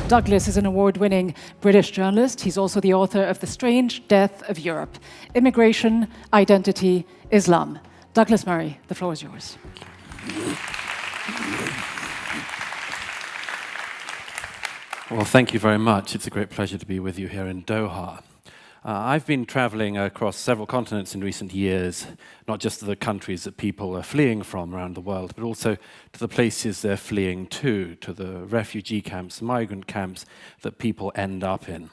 Douglas is an award-winning British journalist. He's also the author of The Strange Death of Europe: Immigration, Identity, Islam. Douglas Murray, the floor is yours. Well, thank you very much. It's a great pleasure to be with you here in Doha. I've been traveling across several continents in recent years, not just to the countries that people are fleeing from around the world, but also to the places they're fleeing to the refugee camps, migrant camps that people end up in.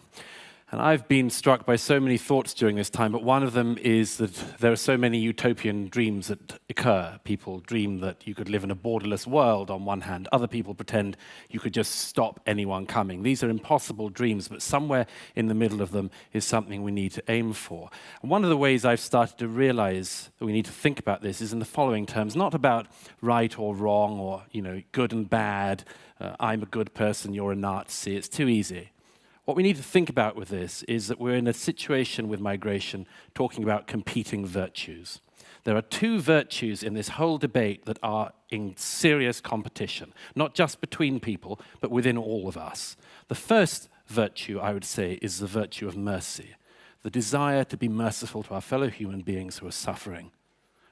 And I've been struck by so many thoughts during this time, but one of them is that there are so many utopian dreams that occur. People dream that you could live in a borderless world on one hand. Other people pretend you could just stop anyone coming. These are impossible dreams, but somewhere in the middle of them is something we need to aim for. And one of the ways I've started to realize that we need to think about this is in the following terms, not about right or wrong or, good and bad. I'm a good person, you're a Nazi. It's too easy. What we need to think about with this is that we're in a situation with migration talking about competing virtues. There are two virtues in this whole debate that are in serious competition, not just between people, but within all of us. The first virtue, I would say, is the virtue of mercy, the desire to be merciful to our fellow human beings who are suffering.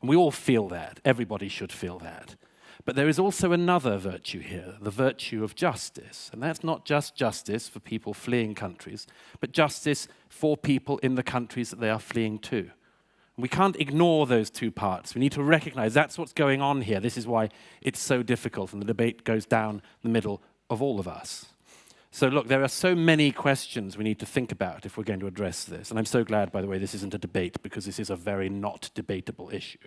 And we all feel that. Everybody should feel that. But there is also another virtue here, the virtue of justice. And that's not just justice for people fleeing countries, but justice for people in the countries that they are fleeing to. We can't ignore those two parts. We need to recognize that's what's going on here. This is why it's so difficult, and the debate goes down the middle of all of us. So look, there are so many questions we need to think about if we're going to address this. And I'm so glad, by the way, this isn't a debate, because this is a very not debatable issue.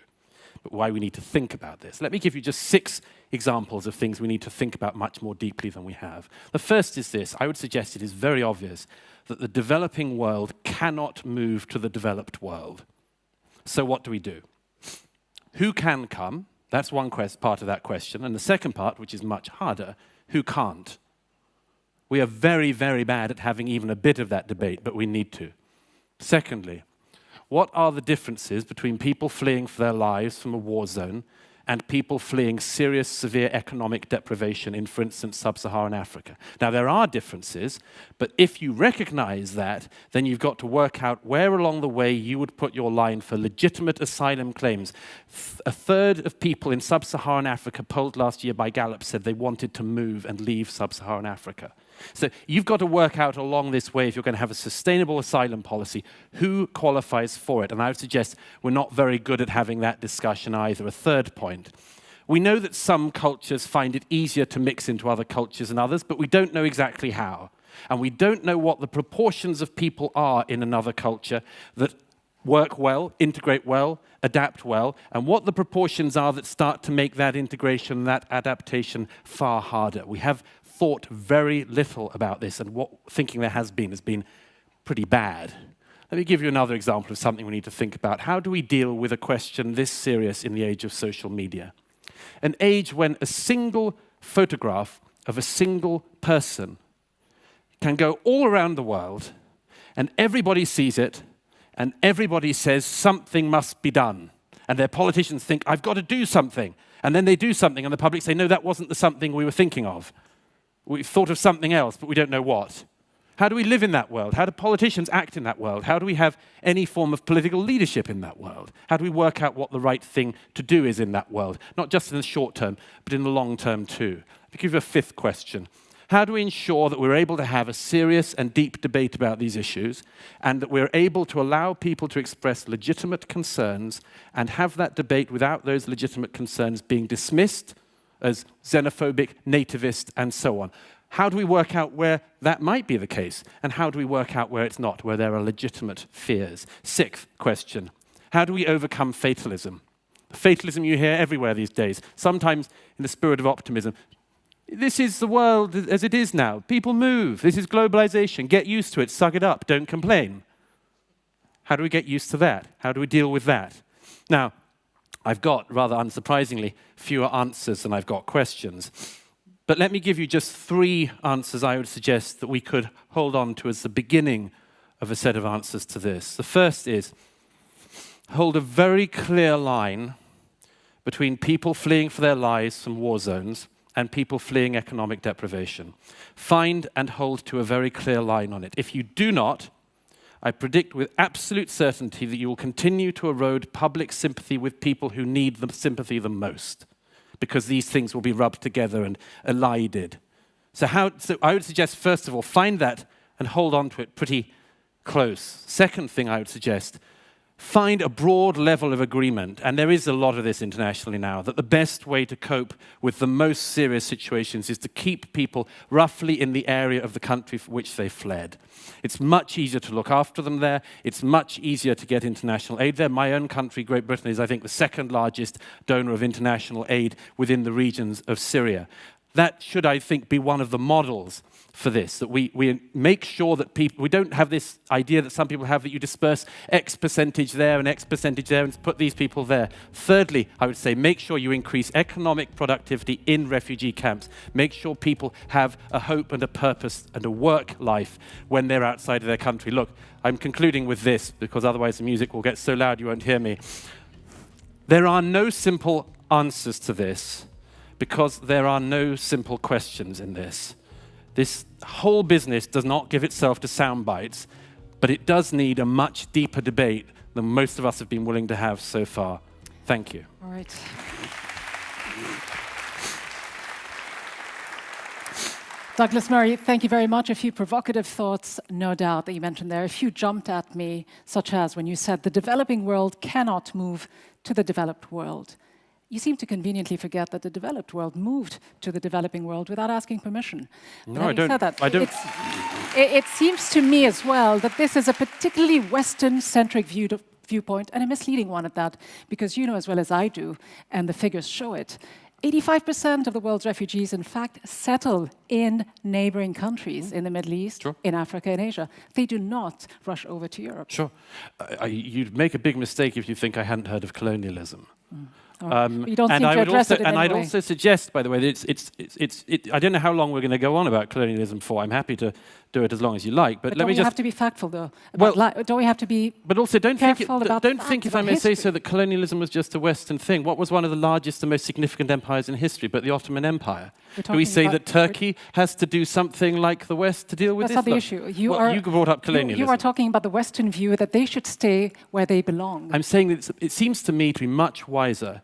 But why we need to think about this. Let me give you just 6 examples of things we need to think about much more deeply than we have. The first is this. I would suggest it is very obvious that the developing world cannot move to the developed world. So what do we do? Who can come? That's one part of that question. And the second part, which is much harder, who can't? We are very, very bad at having even a bit of that debate, but we need to. Secondly, what are the differences between people fleeing for their lives from a war zone and people fleeing serious, severe economic deprivation in, for instance, sub-Saharan Africa? Now, there are differences, but if you recognize that, then you've got to work out where along the way you would put your line for legitimate asylum claims. A third of people in sub-Saharan Africa polled last year by Gallup said they wanted to move and leave sub-Saharan Africa. So you've got to work out along this way, if you're going to have a sustainable asylum policy, who qualifies for it. And I would suggest we're not very good at having that discussion either. A third point. We know that some cultures find it easier to mix into other cultures than others, but we don't know exactly how. And we don't know what the proportions of people are in another culture that work well, integrate well, adapt well, and what the proportions are that start to make that integration, that adaptation far harder. We have thought very little about this, and what thinking there has been pretty bad. Let me give you another example of something we need to think about. How do we deal with a question this serious in the age of social media? An age when a single photograph of a single person can go all around the world, and everybody sees it, and everybody says something must be done. And their politicians think, I've got to do something. And then they do something, and the public say, no, that wasn't the something we were thinking of. We've thought of something else, but we don't know what. How do we live in that world? How do politicians act in that world? How do we have any form of political leadership in that world? How do we work out what the right thing to do is in that world? Not just in the short term, but in the long term too. To give you a 5th question. How do we ensure that we're able to have a serious and deep debate about these issues, and that we're able to allow people to express legitimate concerns and have that debate without those legitimate concerns being dismissed as xenophobic, nativist, and so on? How do we work out where that might be the case? And how do we work out where it's not, where there are legitimate fears? 6th question. How do we overcome fatalism? Fatalism you hear everywhere these days, sometimes in the spirit of optimism. This is the world as it is now. People move. This is globalization. Get used to it. Suck it up. Don't complain. How do we get used to that? How do we deal with that? Now, I've got, rather unsurprisingly, fewer answers than I've got questions. But let me give you just 3 answers I would suggest that we could hold on to as the beginning of a set of answers to this. The first is, hold a very clear line between people fleeing for their lives from war zones and people fleeing economic deprivation. Find and hold to a very clear line on it. If you do not, I predict with absolute certainty that you will continue to erode public sympathy with people who need the sympathy the most, because these things will be rubbed together and elided. So I would suggest, first of all, find that and hold on to it pretty close. Second thing I would suggest, find a broad level of agreement, and there is a lot of this internationally now, that the best way to cope with the most serious situations is to keep people roughly in the area of the country for which they fled. It's much easier to look after them there. It's much easier to get international aid there. My own country, Great Britain, is, I think, the second largest donor of international aid within the regions of Syria. That should, I think, be one of the models for this, that we make sure that we don't have this idea that some people have that you disperse X percentage there and X percentage there and put these people there. Thirdly, I would say make sure you increase economic productivity in refugee camps. Make sure people have a hope and a purpose and a work life when they're outside of their country. Look, I'm concluding with this because otherwise the music will get so loud you won't hear me. There are no simple answers to this, because there are no simple questions in this. This whole business does not give itself to sound bites, but it does need a much deeper debate than most of us have been willing to have so far. Thank you. All right. Douglas Murray, thank you very much. A few provocative thoughts, no doubt, that you mentioned there. A few jumped at me, such as when you said the developing world cannot move to the developed world. You seem to conveniently forget that the developed world moved to the developing world without asking permission. No, I don't. It seems to me as well that this is a particularly Western-centric viewpoint, and a misleading one at that, because you know as well as I do, and the figures show it, 85% of the world's refugees, in fact, settle in neighboring countries in the Middle East, Sure. in Africa and Asia. They do not rush over to Europe. Sure. You'd make a big mistake if you think I hadn't heard of colonialism. You don't seem to address it in any I'd way. also suggest, by the way, that I don't know how long we're going to go on about colonialism for. I'm happy to do it as long as you like, but let me just. Don't we have to be factful, though? Don't we have to be? But also, don't think, if I may say so, history. that colonialism was just a Western thing. What was one of the largest and most significant empires in history, but the Ottoman Empire? Do we say that Turkey has to do something like the West to deal with That's this? not the issue. You brought up colonialism. You are talking about the Western view that they should stay where they belong. I'm saying that it seems to me to be much wiser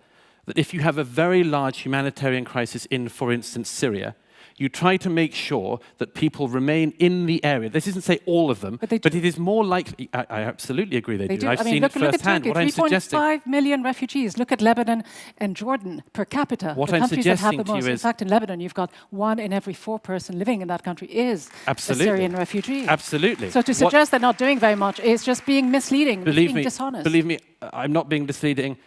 that if you have a very large humanitarian crisis in, for instance, Syria, you try to make sure that people remain in the area. This isn't say all of them, but it is more likely. I absolutely agree they do. I've seen it firsthand. Look at Turkey, 3.5 million refugees. Look at Lebanon and Jordan per capita. What the I'm countries that have suggesting the to most. you In is, fact, in Lebanon, you've got 1 in every 4 person living in that country is a Syrian refugee. Absolutely. So to suggest they're not doing very much is just being misleading, being dishonest. Believe me, I'm not being misleading.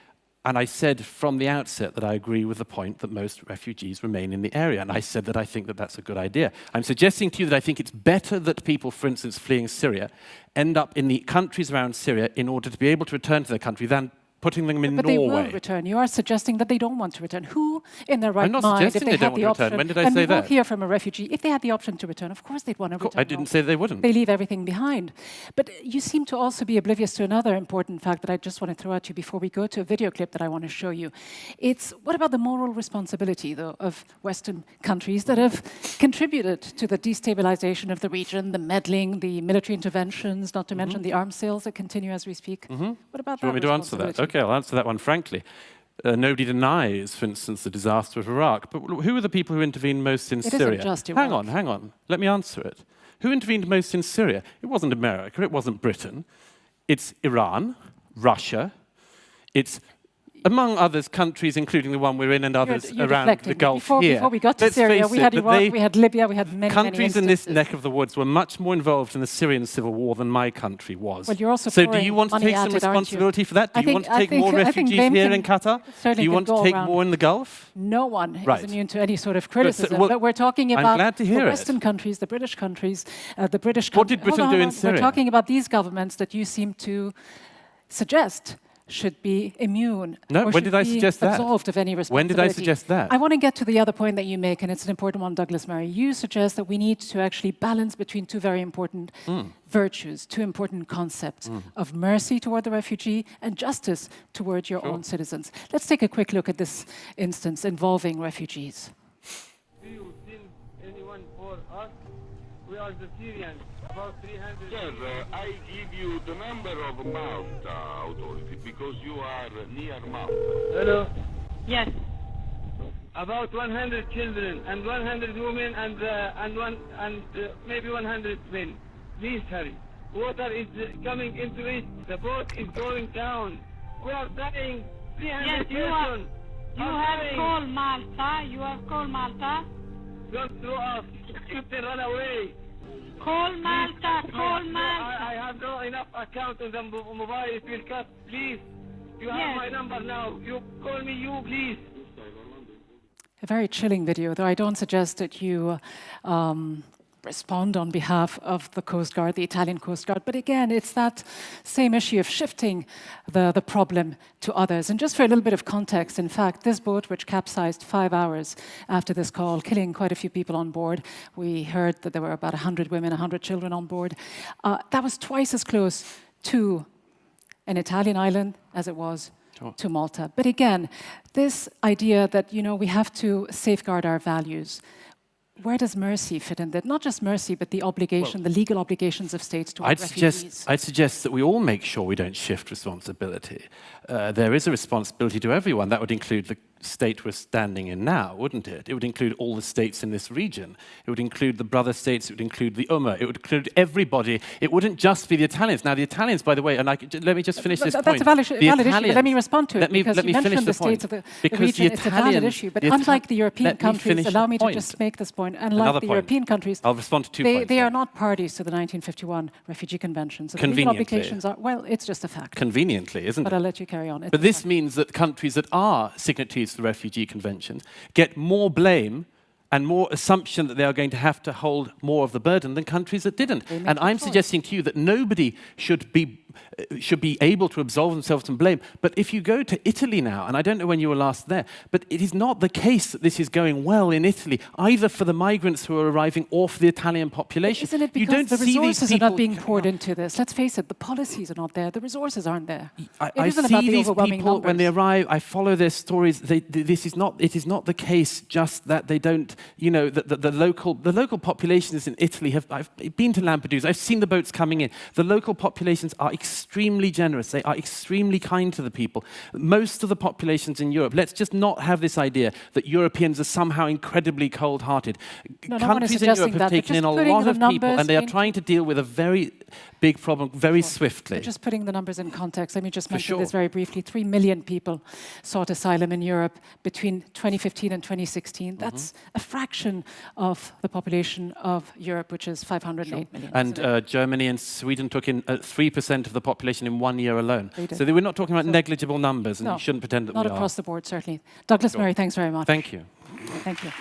And I said from the outset that I agree with the point that most refugees remain in the area. And I said that I think that that's a good idea. I'm suggesting to you that I think it's better that people, for instance, fleeing Syria, end up in the countries around Syria in order to be able to return to their country than putting them in but Norway. They will return. You are suggesting that they don't want to return. Who, in their right I'm not mind, if suggesting they they had don't the want to option, return. When did I and say we will that? hear from a refugee, if they had the option to return, of course they'd want to return. I didn't say they wouldn't. They leave everything behind. But you seem to also be oblivious to another important fact that I just want to throw at you before we go to a video clip that I want to show you. It's what about the moral responsibility, though, of Western countries that have contributed to the destabilization of the region, the meddling, the military interventions, not to mention the arms sales that continue as we speak? What about Do you want me to answer that? Okay, I'll answer that one frankly. Nobody denies, for instance, the disaster of Iraq. But who are the people who intervened most in Syria? Isn't just Iraq. Hang on. Let me answer it. Who intervened most in Syria? It wasn't America. It wasn't Britain. It's Iran, Russia. It's, among others, countries, including the one we're in and others You're around deflecting. the Gulf here. Before we got to Let's Syria, face we it, had that Iraq, we had Libya, we had many countries in this instances. neck of the woods were much more involved in the Syrian civil war than my country was. Well, you're also so do pouring you want to money take at some it, aren't you? responsibility for that? Do you want to take more I think refugees blame here can in Qatar? certainly Do you can want to go take around. more in the Gulf? No one is Right. immune to any sort of criticism. well, but we're talking I'm about glad to the hear it. Western countries, the British countries, the British What countries. did Britain do in Syria? We're talking about these governments that you seem to suggest should be immune. No, or when should did I be suggest that? absolved of any When responsibility. did I suggest that? I want to get to the other point that you make, and it's an important one, Douglas Murray. You suggest that we need to actually balance between two very important virtues, two important concepts of mercy toward the refugee and justice toward your own citizens. Let's take a quick look at this instance involving refugees. We are the Syrians, about 300. Sir, I give you the number of Malta authority because you are near Malta. Hello. Yes. About 100 children and 100 women and maybe 100 men. Please hurry. Water is coming into it. The boat is going down. We are dying. 300 Yes, persons. You have called Malta. You have called Malta. Don't throw us. You can run away. Call Malta. Call I Malta. have no enough account on the mobile. It will cut. Please. You have Yes. my number now. You call me, you please. A very chilling video, though I don't suggest that you respond on behalf of the Coast Guard, the Italian Coast Guard. But again, it's that same issue of shifting the problem to others. And just for a little bit of context, in fact, this boat, which capsized 5 hours after this call, killing quite a few people on board, we heard that there were about 100 women, 100 children on board, that was twice as close to an Italian island as it was to Malta. But again, this idea that, we have to safeguard our values, where does mercy fit in that? Not just mercy, but the obligation, the legal obligations of states towards refugees. I'd suggest that we all make sure we don't shift responsibility. There is a responsibility to everyone. That would include the state we're standing in now, wouldn't it? It would include all the states in this region. It would include the brother states. It would include the Ummah. It would include everybody. It wouldn't just be the Italians. Now, the Italians, by the way, and let me just finish this point. That's a valid issue, but let me respond to it. Because you mentioned the states of the region. It's a valid issue. But unlike the European countries, allow me to just make this point. Unlike the European countries, I'll respond to 2 points. They are not parties to the 1951 Refugee Convention. So the legal obligations are, well, it's just a fact. Conveniently, isn't it? But I'll let you carry on. But this means that countries that are signatories to the Refugee Convention get more blame and more assumption that they are going to have to hold more of the burden than countries that didn't. And I'm suggesting to you that nobody should be able to absolve themselves from blame. But if you go to Italy now, and I don't know when you were last there, but it is not the case that this is going well in Italy, either for the migrants who are arriving or for the Italian population. Isn't it because the resources are not being poured into this? Let's face it, the policies are not there, the resources aren't there. I see these people when they arrive, I follow their stories. It is not the case just that they don't, the local populations in Italy I've been to Lampedusa, I've seen the boats coming in. The local populations are extremely generous. They are extremely kind to the people. Most of the populations in Europe, let's just not have this idea that Europeans are somehow incredibly cold-hearted. Countries in Europe have taken in a lot of people, and they are trying to deal with a very big problem very swiftly. Just putting the numbers in context, let me just mention this very briefly. 3 million people sought asylum in Europe between 2015 and 2016. That's a fraction of the population of Europe, which is 508 million. And Germany and Sweden took in 3% of the population in 1 year alone. So we're not talking about negligible numbers, and you shouldn't pretend that we are. Not across the board, certainly. Douglas Murray, thanks very much. Thank you. Thank you.